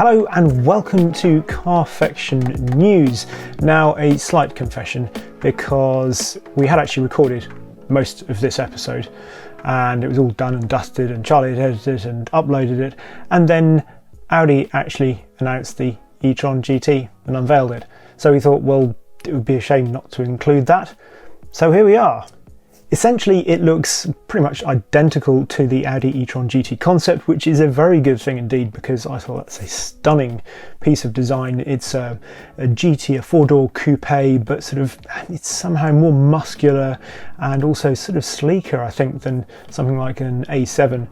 Hello and welcome to Carfection News. Now, a slight confession, because we had actually recorded most of this episode and it was all done and dusted and Charlie had edited it and uploaded it, and then Audi actually announced the E-Tron GT and unveiled it. So we thought, well, it would be a shame not to include that. So here we are. Essentially, it looks pretty much identical to the Audi E-Tron GT concept, which is a very good thing indeed, because I thought that's a stunning piece of design. It's a GT, a four-door coupe, but sort of it's somehow more muscular and also sort of sleeker, I think, than something like an A7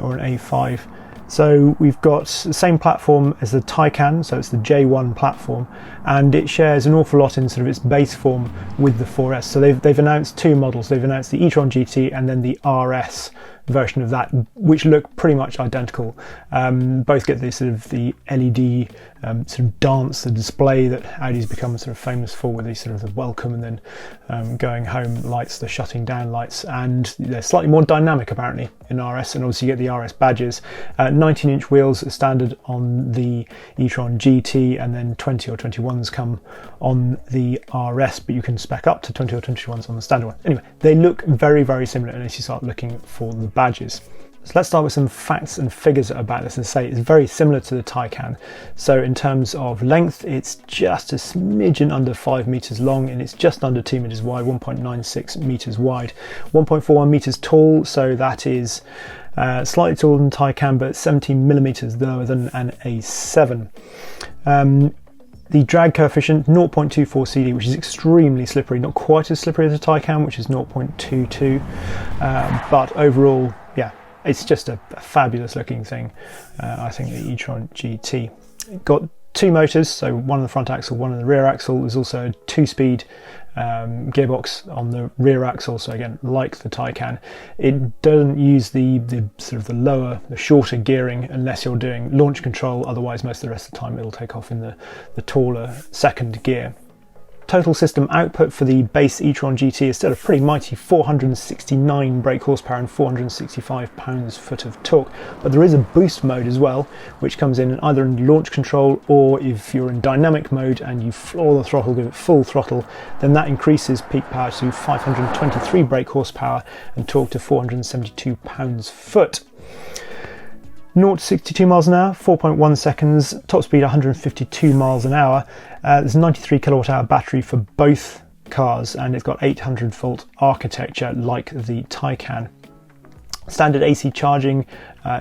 or an A5. So we've got the same platform as the Taycan, so it's the J1 platform, and it shares an awful lot in sort of its base form with the 4S. So they've announced two models. They've announced the e-tron GT and then the RS version of that, which look pretty much identical. Both get this sort of the LED sort of dance, the display that Audi's become sort of famous for, with these sort of the welcome and then going home lights, the shutting down lights, and they're slightly more dynamic apparently in RS, and obviously you get the RS badges. 19-inch wheels are standard on the e-tron GT, and then 20 or 21s come on the RS, but you can spec up to 20 or 21s on the standard one. Anyway, they look very, very similar unless you start looking for the badges. So let's start with some facts and figures about this and say it's very similar to the Taycan. So in terms of length, it's just a smidgen under 5 meters long, and it's just under 2 meters wide, 1.96 meters wide, 1.41 meters tall. So that is slightly taller than Taycan, but 17 millimeters lower than an A7. The drag coefficient 0.24 CD, which is extremely slippery, not quite as slippery as the Taycan, which is 0.22, but overall, yeah, it's just a fabulous looking thing. I think the e-tron GT. It got two motors, so one on the front axle, one on the rear axle. There's also a 2-speed gearbox on the rear axle, so again, like the Taycan, it doesn't use the sort of the shorter gearing unless you're doing launch control. Otherwise, most of the rest of the time it'll take off in the taller second gear. Total system output for the base e-tron GT is still a pretty mighty 469 brake horsepower and 465 pounds-foot of torque, but there is a boost mode as well, which comes in either in launch control, or if you're in dynamic mode and you floor the throttle, give it full throttle, then that increases peak power to 523 brake horsepower and torque to 472 pounds-foot. 0 to 62 miles an hour, 4.1 seconds, top speed 152 miles an hour. There's a 93 kilowatt hour battery for both cars, and it's got 800 volt architecture like the Taycan. Standard AC charging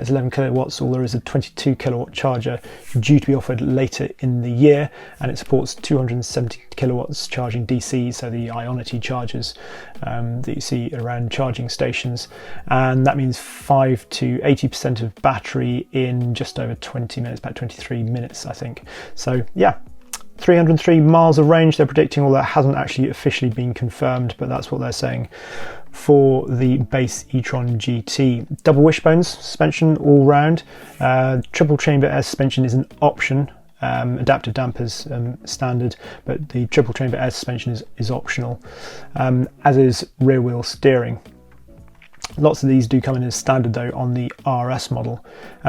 is 11 kilowatts, although there is a 22 kilowatt charger due to be offered later in the year, and it supports 270 kilowatts charging DC, so the Ionity chargers that you see around charging stations, and that means 5 to 80% of battery in just over 20 minutes, about 23 minutes I think. So yeah, 303 miles of range they're predicting, although that hasn't actually officially been confirmed, but that's what they're saying for the base e-tron GT. Double wishbones suspension all round. Triple chamber air suspension is an option. Adaptive dampers standard, but the triple chamber air suspension is optional, as is rear wheel steering. Lots of these do come in as standard though on the RS model.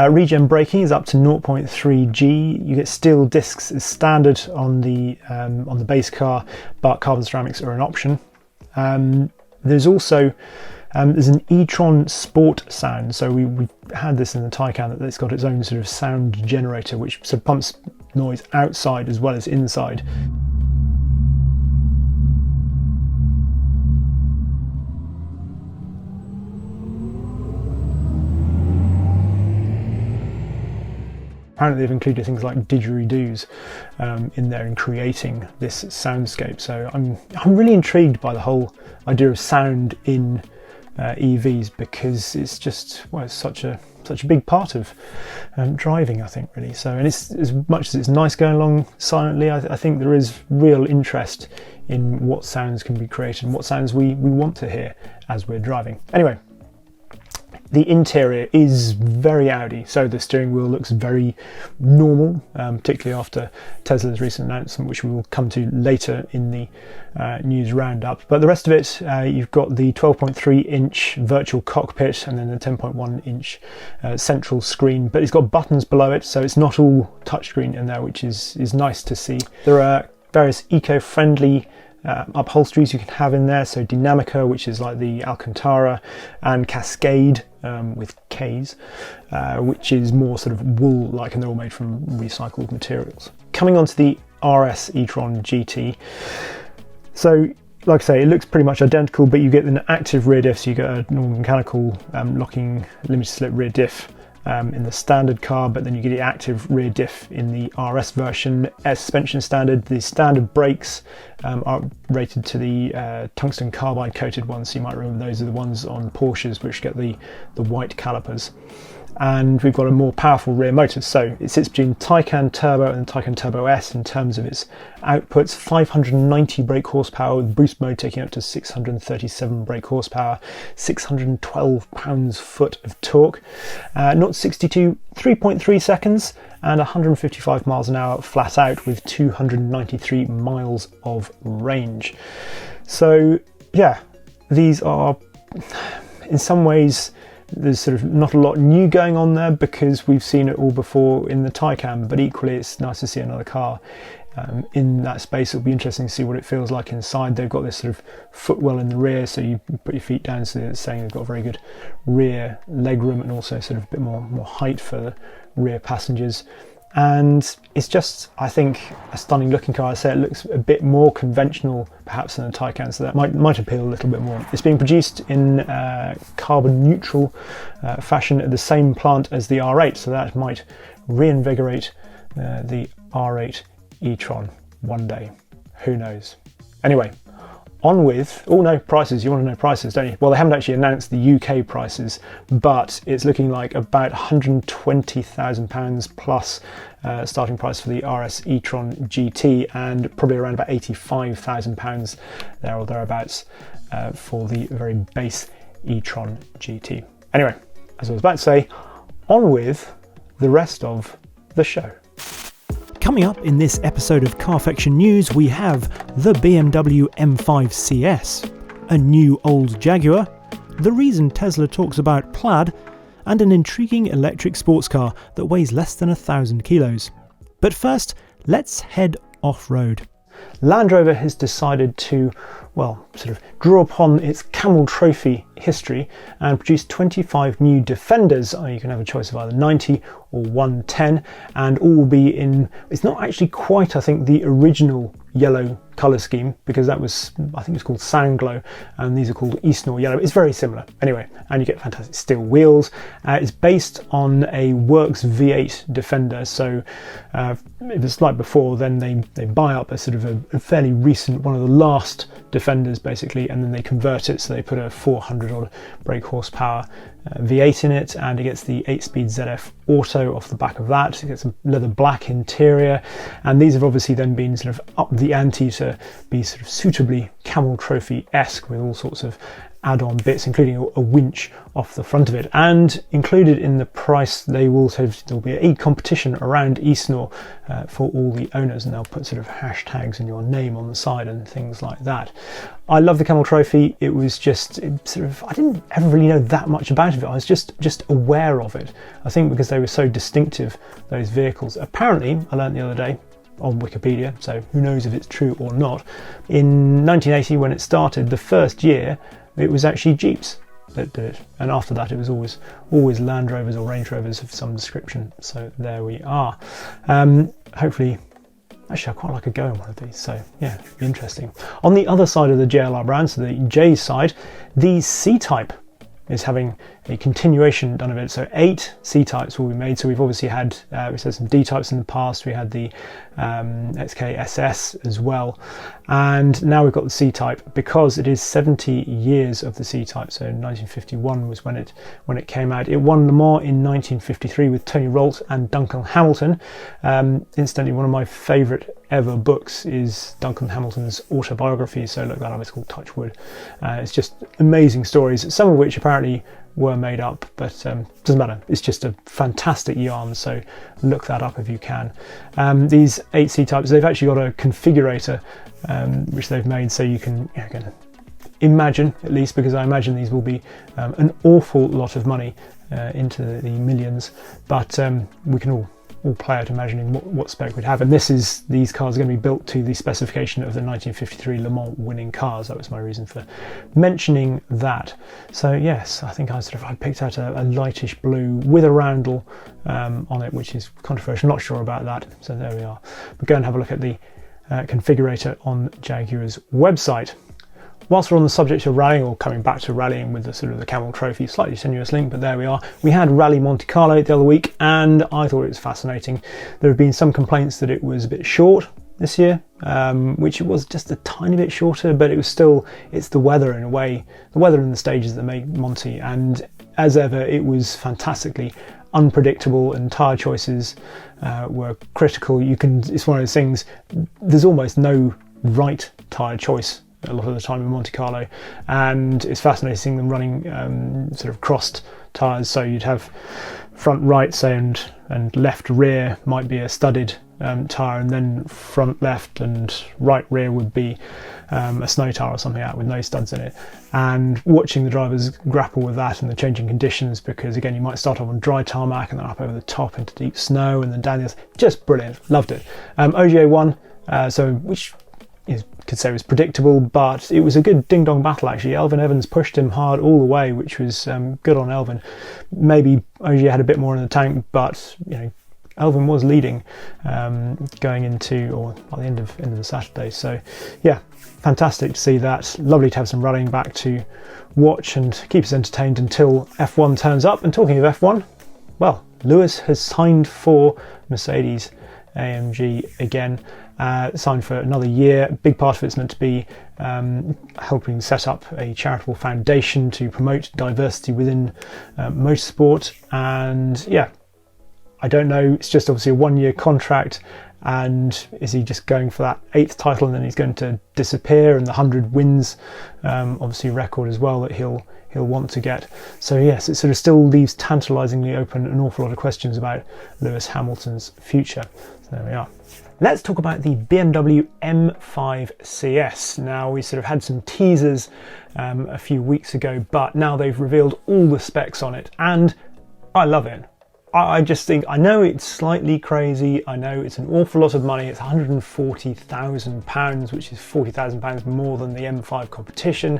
Regen braking is up to 0.3G. You get steel discs as standard on the base car, but carbon ceramics are an option. There's also there's an e-tron sport sound. So we've had this in the Taycan, that it's got its own sort of sound generator which sort of pumps noise outside as well as inside. Apparently they've included things like didgeridoos in there in creating this soundscape. So I'm really intrigued by the whole idea of sound in EVs, because it's just, well, it's such a big part of driving, I think, really. So, and it's, as much as it's nice going along silently, I think there is real interest in what sounds can be created and what sounds we want to hear as we're driving. Anyway, The interior is very Audi, so the steering wheel looks very normal, particularly after Tesla's recent announcement, which we will come to later in the news roundup. But the rest of it, you've got the 12.3-inch virtual cockpit and then the 10.1-inch central screen, but it's got buttons below it, so it's not all touchscreen in there, which is nice to see. There are various eco-friendly upholsteries you can have in there, so Dinamica, which is like the Alcantara, and Cascade with K's, which is more sort of wool-like, and they're all made from recycled materials. Coming on to the RS E-Tron GT, so like I say, it looks pretty much identical, but you get an active rear diff, so you get a normal mechanical locking limited slip rear diff in the standard car, but then you get the active rear diff in the RS version. Suspension standard. The standard brakes are rated to the tungsten carbide coated ones, so you might remember those are the ones on Porsches which get the white calipers. And we've got a more powerful rear motor, so it sits between Taycan Turbo and Taycan Turbo S in terms of its outputs. 590 brake horsepower with boost mode taking up to 637 brake horsepower, 612 pounds-foot of torque, 0-62 3.3 seconds, and 155 miles an hour flat out with 293 miles of range. So yeah, these are in some ways, there's sort of not a lot new going on there because we've seen it all before in the Taycan, but equally it's nice to see another car in that space. It'll be interesting to see what it feels like inside. They've got this sort of footwell in the rear, so you put your feet down, so it's saying they've got a very good rear legroom and also sort of a bit more height for the rear passengers. And it's just, I think, a stunning looking car. I say it looks a bit more conventional perhaps than the Taycan, so that might appeal a little bit more. It's being produced in carbon neutral fashion at the same plant as the R8, so that might reinvigorate the R8 e-tron one day. Who knows? Anyway, on with, oh no, prices. You want to know prices, don't you? Well, they haven't actually announced the UK prices, but it's looking like about £120,000 plus starting price for the RS E-Tron GT, and probably around about £85,000 there or thereabouts for the very base E-Tron GT. Anyway, as I was about to say, on with the rest of the show. Coming up in this episode of Carfection News, we have the BMW M5 CS, a new old Jaguar, the reason Tesla talks about Plaid, and an intriguing electric sports car that weighs less than 1,000 kilos. But first, let's head off-road. Land Rover has decided to, well, sort of draw upon its Camel Trophy history and produce 25 new Defenders. You can have a choice of either 90 or 110, and all will be in, it's not actually quite, I think, the original yellow colour scheme, because that was, I think it's called Soundglow, and these are called Eastnor Yellow. It's very similar. Anyway, and you get fantastic steel wheels. It's based on a Works V8 Defender, so if it's like before, then they buy up a sort of a fairly recent, one of the last Defenders basically, and then they convert it, so they put a 400 odd brake horsepower V8 in it, and it gets the 8-speed ZF Auto off the back of that. It gets a leather black interior, and these have obviously then been sort of up the ante to be sort of suitably Camel Trophy-esque with all sorts of add-on bits, including a winch off the front of it. And included in the price, there'll be a competition around Eastnor for all the owners, and they'll put sort of hashtags and your name on the side and things like that. I love the Camel Trophy. It was just I didn't ever really know that much about it. I was just aware of it, I think, because they were so distinctive, those vehicles. Apparently, I learned the other day on Wikipedia, so who knows if it's true or not, in 1980 when it started, the first year it was actually Jeeps that did it, and after that it was always Land Rovers or Range Rovers of some description. So there we are. Hopefully, actually I quite like a go in one of these, so yeah, interesting. On the other side of the JLR brand, so the J side, the C-Type is having a continuation done of it. So 8 C-Types will be made. So we've obviously had, we said some D-Types in the past. We had the XK-SS as well. And now we've got the C-Type, because it is 70 years of the C-Type. So 1951 was when it came out. It won Le Mans in 1953 with Tony Rolt and Duncan Hamilton. Incidentally, one of my favourite ever books is Duncan Hamilton's autobiography, so look that up. It's called Touchwood. It's just amazing stories, some of which apparently were made up, but doesn't matter. It's just a fantastic yarn, so look that up if you can. These 8 C-types, they've actually got a configurator which they've made, so you can imagine, at least, because I imagine these will be an awful lot of money, into the millions, but we can all play out imagining what spec we'd have. And these cars are going to be built to the specification of the 1953 Le Mans winning cars. That was my reason for mentioning that. So yes, I think I picked out a lightish blue with a roundel on it, which is controversial. Not sure about that. So there we are. We'll go and have a look at the configurator on Jaguar's website. Whilst we're on the subject of rallying, or coming back to rallying with the Camel Trophy, slightly tenuous link, but there we are. We had Rally Monte Carlo the other week, and I thought it was fascinating. There have been some complaints that it was a bit short this year, which it was just a tiny bit shorter, but it was still, it's the weather in a way, the weather and the stages that make Monte, and as ever, it was fantastically unpredictable, and tyre choices were critical. It's one of those things, there's almost no right tyre choice a lot of the time in Monte Carlo, and it's fascinating seeing them running crossed tyres. So you'd have front right, say, and left rear might be a studded tyre, and then front left and right rear would be a snow tyre or something out with no studs in it. And watching the drivers grapple with that and the changing conditions, because again, you might start off on dry tarmac and then up over the top into deep snow and then down the other. Just brilliant, loved it. OGA won, which could say was predictable, but it was a good ding-dong battle actually. Elvin Evans pushed him hard all the way, which was good on Elvin. Maybe OGA had a bit more in the tank, but Elvin was leading going into, or at the end of the Saturday. So yeah, fantastic to see that. Lovely to have some rallying back to watch and keep us entertained until F1 turns up. And talking of F1, well, Lewis has signed for Mercedes AMG again. Signed for another year. Big part of it's meant to be helping set up a charitable foundation to promote diversity within motorsport. And yeah, I don't know, it's just obviously a 1-year contract, and is he just going for that 8th title and then he's going to disappear, and the 100 wins obviously record as well that he'll want to get. So yes, it still leaves tantalisingly open an awful lot of questions about Lewis Hamilton's future. So there we are. Let's talk about the BMW M5 CS. Now, we had some teasers a few weeks ago, but now they've revealed all the specs on it, and I love it. I just think, I know it's slightly crazy, I know it's an awful lot of money, it's £140,000, which is £40,000 more than the M5 competition,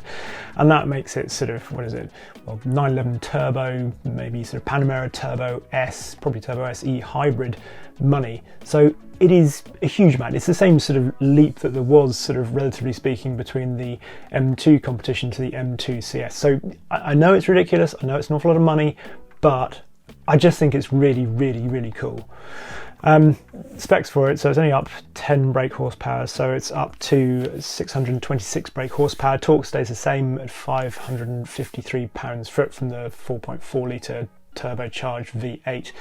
and that makes it 911 turbo, maybe Panamera Turbo S, probably Turbo SE hybrid money. So it is a huge amount. It's the same leap that there was, relatively speaking, between the M2 competition to the M2 CS. So I know it's ridiculous, I know it's an awful lot of money, but I just think it's really, really, really cool. Specs for it, so it's only up 10 brake horsepower, so it's up to 626 brake horsepower. Torque stays the same at 553 pounds-foot from the 4.4 litre turbocharged V8.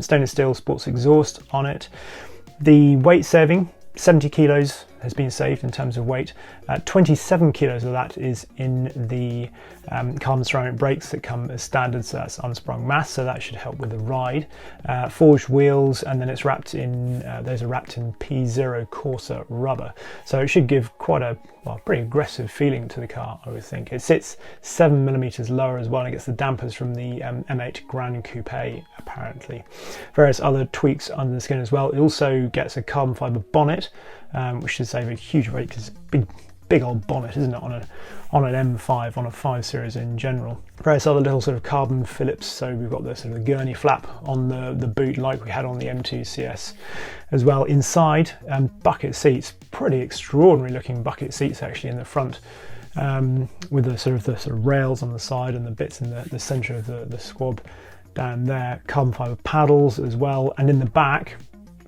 Stainless steel sports exhaust on it. The weight saving, 70 kilos has been saved in terms of weight. 27 kilos of that is in the carbon ceramic brakes that come as standard, so that's unsprung mass, so that should help with the ride. Forged wheels, and then it's wrapped in, those are wrapped in P0 Corsa rubber, so it should give quite a pretty aggressive feeling to the car, I would think. It sits 7mm lower as well, and it gets the dampers from the M8 Grand Coupe, apparently. Various other tweaks under the skin as well. It also gets a carbon fibre bonnet, which should save a huge weight, because it's a big old bonnet, isn't it, on an M5, on a 5 Series in general. Various other little carbon Phillips, so we've got the gurney flap on the boot like we had on the M2 CS as well. Inside, bucket seats, pretty extraordinary looking bucket seats actually in the front, with the rails on the side and the bits in the centre of the squab down there. Carbon fibre paddles as well, and in the back,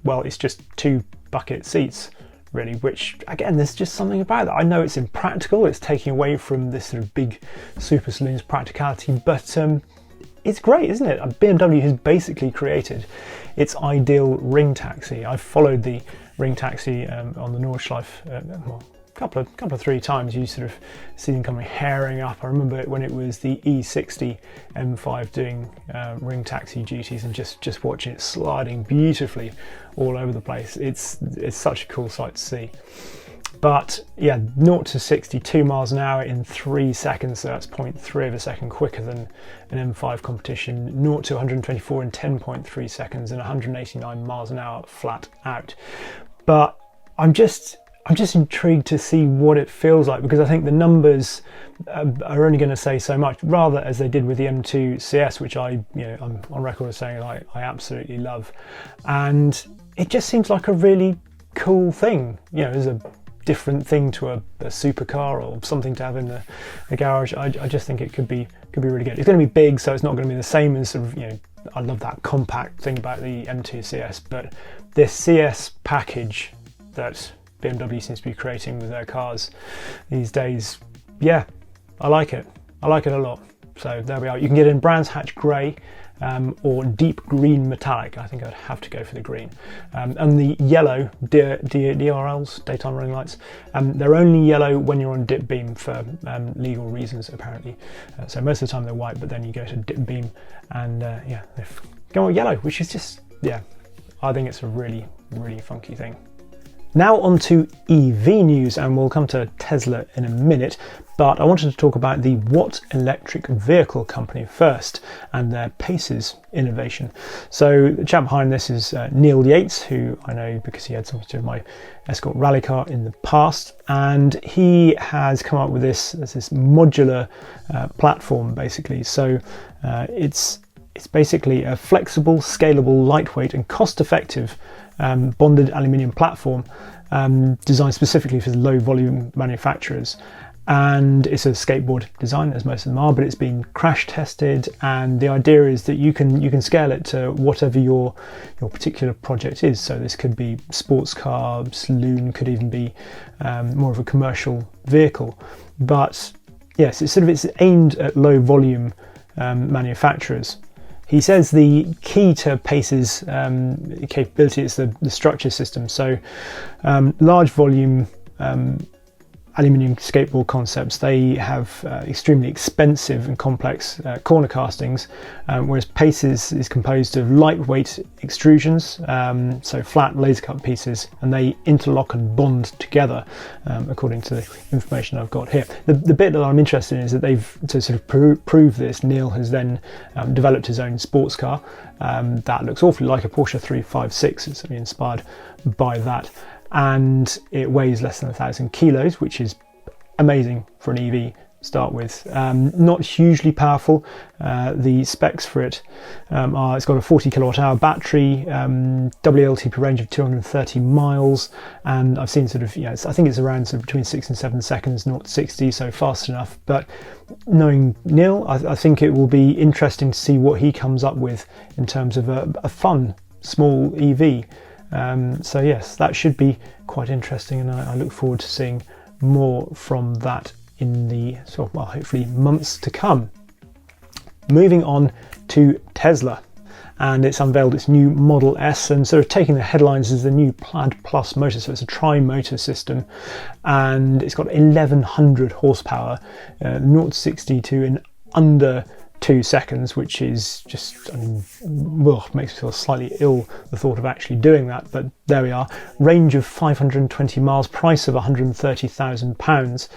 well, it's just 2 bucket seats really, which again, there's just something about that. I know it's impractical, it's taking away from this big super saloon's practicality, but it's great, isn't it? BMW has basically created its ideal ring taxi. I've followed the ring taxi on the Nordschleife, a couple of three times you sort of see them coming herring up. I remember it when it was the E60 M5 doing ring taxi duties, and just watching it sliding beautifully all over the place. It's such a cool sight to see. But yeah, 0 to 60, 2 miles an hour in 3 seconds, so that's 0.3 of a second quicker than an M5 competition. 0 to 124 in 10.3 seconds, and 189 miles an hour flat out. But I'm just intrigued to see what it feels like, because I think the numbers are only going to say so much, rather as they did with the M2 CS, which I'm on record as saying I absolutely love. And it just seems like a really cool thing, as a different thing to a supercar or something to have in the garage. I just think it could be really good. It's going to be big, so it's not going to be the same as sort of, I love that compact thing about the M2 CS, but this CS package that BMW seems to be creating with their cars these days, yeah, I like it a lot. So there we are. You can get it in Brands Hatch Grey or deep green metallic. I think I'd have to go for the green. And the yellow DRLs, daytime running lights, they're only yellow when you're on dip beam for legal reasons, apparently. So most of the time they're white, but then you go to dip beam and yeah, they go yellow, which is just, yeah, I think it's a really, really funky thing. Now on to EV news, and we'll come to Tesla in a minute, but I wanted to talk about the Watt electric vehicle company first and their Paces innovation. So the chap behind this is Neil Yates, who I know because he had something to do with my Escort rally car in the past, and he has come up with this modular platform basically. So it's basically a flexible, scalable, lightweight and cost-effective bonded aluminium platform designed specifically for low volume manufacturers. And it's a skateboard design, as most of them are, but it's been crash tested, and the idea is that you can scale it to whatever your particular project is. So this could be sports car, saloon, could even be more of a commercial vehicle. But yes, it's aimed at low volume manufacturers. He says the key to Pace's capability is the structure system. So large volume aluminium skateboard concepts, they have extremely expensive and complex corner castings, whereas Pace's is composed of lightweight extrusions, so flat laser cut pieces, and they interlock and bond together, according to the information I've got here. The bit that I'm interested in is that they've, to sort of prove this, Neil has then developed his own sports car that looks awfully like a Porsche 356. It's certainly inspired by that. And it weighs less than 1,000 kilos, which is amazing for an EV to start with. Not hugely powerful. The specs for it are, it's got a 40 kilowatt hour battery, WLTP range of 230 miles, and I've seen sort of, I think it's around sort of between 6 and 7 seconds, 0 to 60, so fast enough. But knowing Neil, I think it will be interesting to see what he comes up with in terms of a fun small EV. So yes, that should be quite interesting, and I look forward to seeing more from that in the hopefully months to come. Moving on to Tesla, and it's unveiled its new Model S, and sort of taking the headlines is the new Plaid Plus motor. So it's a tri-motor system, and it's got 1100 horsepower, 0 to 60 to in under 2 seconds, which is just, makes me feel slightly ill, the thought of actually doing that, but there we are. Range of 520 miles, price of £130,000.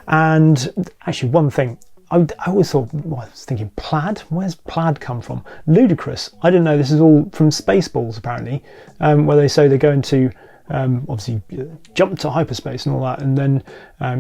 And actually, one thing, I always thought, I was thinking, Plaid? Where's Plaid come from? Ludicrous. I didn't know this is all from Spaceballs, apparently, where they say they're going to obviously jump to hyperspace and all that, and then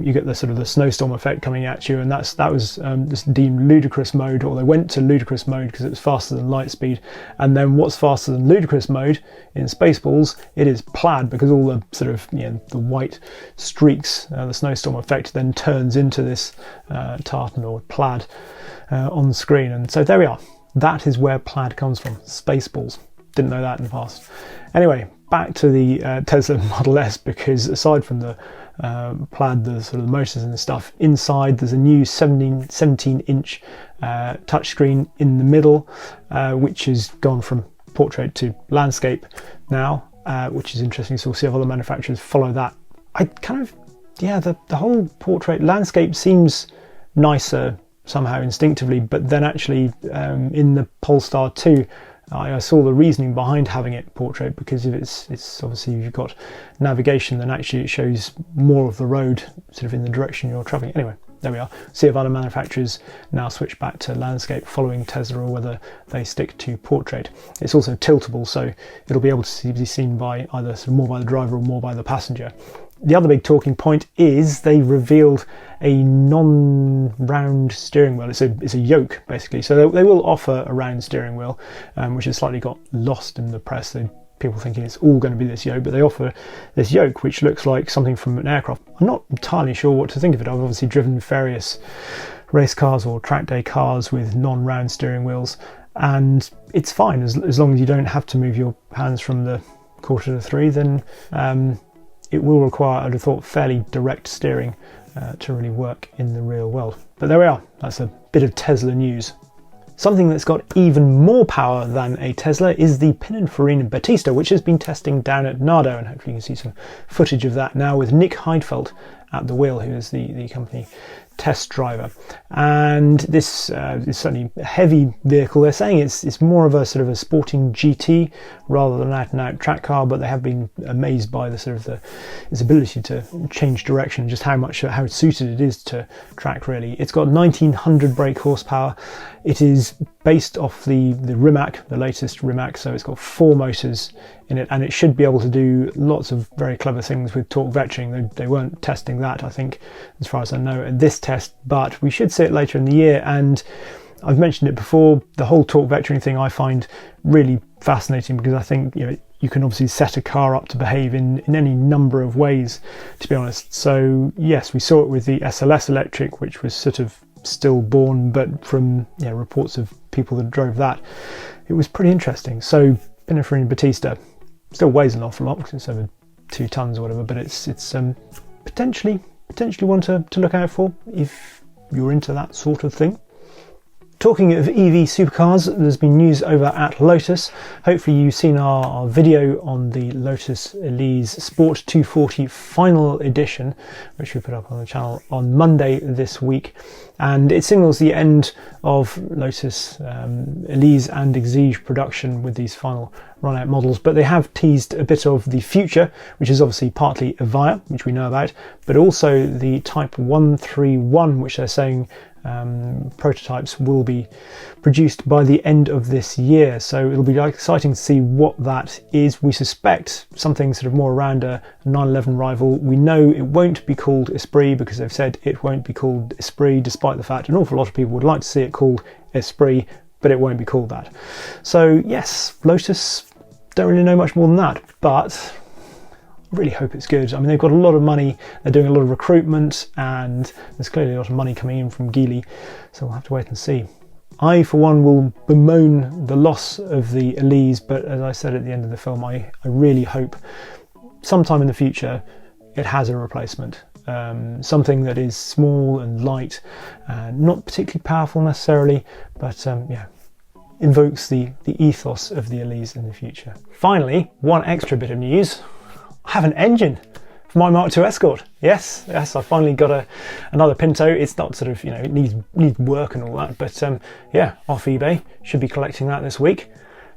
you get the sort of the snowstorm effect coming at you, and that was just deemed ludicrous mode, or they went to ludicrous mode because it was faster than light speed. And then what's faster than ludicrous mode in Spaceballs? It is Plaid, because all the sort of the white streaks, the snowstorm effect then turns into this tartan or plaid on the screen. And so there we are. That is where Plaid comes from, Spaceballs. Didn't know that in the past. Anyway, back to the Tesla Model S, because aside from the Plaid, the sort of the motors and the stuff, inside there's a new 17-inch touchscreen in the middle, which has gone from portrait to landscape now, which is interesting. So we'll see if other manufacturers follow that. I kind of yeah, the whole portrait landscape seems nicer somehow instinctively, but then actually in the Polestar 2 I saw the reasoning behind having it portrait, because if it's obviously, if you've got navigation, then actually it shows more of the road sort of in the direction you're travelling. Anyway, there we are. See if other manufacturers now switch back to landscape following Tesla, or whether they stick to portrait. It's also tiltable, so it'll be able to be seen by either sort of more by the driver or more by the passenger. The other big talking point is they revealed a non-round steering wheel. It's a yoke, basically. So they will offer a round steering wheel, which has slightly got lost in the press. People thinking it's all going to be this yoke, but they offer this yoke which looks like something from an aircraft. I'm not entirely sure what to think of it. I've obviously driven various race cars or track day cars with non-round steering wheels, and it's fine as long as you don't have to move your hands from the quarter to three. Then it will require, I'd have thought, fairly direct steering to really work in the real world. But there we are. That's a bit of Tesla news. Something that's got even more power than a Tesla is the Pininfarina Battista, which has been testing down at Nardo, and hopefully you can see some footage of that now with Nick Heidfeld at the wheel, who is the company test driver. And this is certainly a heavy vehicle. They're saying it's more of a sort of a sporting GT rather than an out-and-out track car, but they have been amazed by the sort of its ability to change direction, just how suited it is to track, really. It's got 1900 brake horsepower. It is based off the Rimac, the latest Rimac, so it's got 4 motors in it, and it should be able to do lots of very clever things with torque vectoring. They weren't testing that, I think, as far as I know, at this test, but we should see it later in the year. And I've mentioned it before, the whole torque vectoring thing I find really fascinating, because I think, you know, you can obviously set a car up to behave in any number of ways, to be honest. So yes, we saw it with the SLS electric, which was sort of stillborn, but from reports of people that drove that, it was pretty interesting. So Pininfarina Battista still weighs an awful lot, because it's over 2 tons or whatever, but it's potentially one to look out for if you're into that sort of thing. Talking of EV supercars, there's been news over at Lotus. Hopefully you've seen our video on the Lotus Elise Sport 240 final edition, which we put up on the channel on Monday this week. And it signals the end of Lotus Elise and Exige production with these final run-out models, but they have teased a bit of the future, which is obviously partly Evija, which we know about, but also the Type 131, which they're saying prototypes will be produced by the end of this year. So it'll be exciting to see what that is. We suspect something sort of more around a 911 rival. We know it won't be called Esprit, because they've said it won't be called Esprit, despite the fact an awful lot of people would like to see it called Esprit, but it won't be called that. So yes, Lotus, don't really know much more than that, but really hope it's good. I mean, they've got a lot of money, they're doing a lot of recruitment, and there's clearly a lot of money coming in from Geely, so we'll have to wait and see. I, for one, will bemoan the loss of the Elise, but as I said at the end of the film, I really hope sometime in the future it has a replacement. Something that is small and light, not particularly powerful necessarily, but invokes the ethos of the Elise in the future. Finally, one extra bit of news. I have an engine for my Mark II Escort. Yes, I finally got another Pinto. It's not sort of, it needs work and all that, but off eBay. Should be collecting that this week.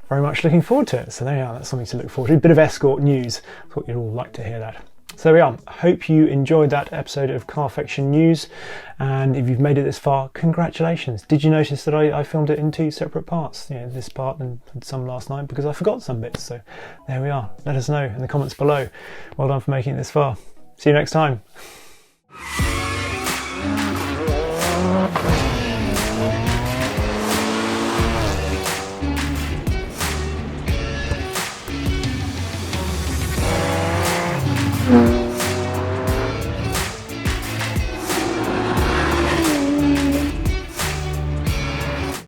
Very much looking forward to it. So there you are, that's something to look forward to. A bit of Escort news. Thought you'd all like to hear that. So there we are. Hope you enjoyed that episode of Carfection News, and if you've made it this far, congratulations. Did you notice that I filmed it in 2 separate parts? This part and some last night, because I forgot some bits. So there we are. Let us know in the comments below. Well done for making it this far. See you next time. Mm-hmm.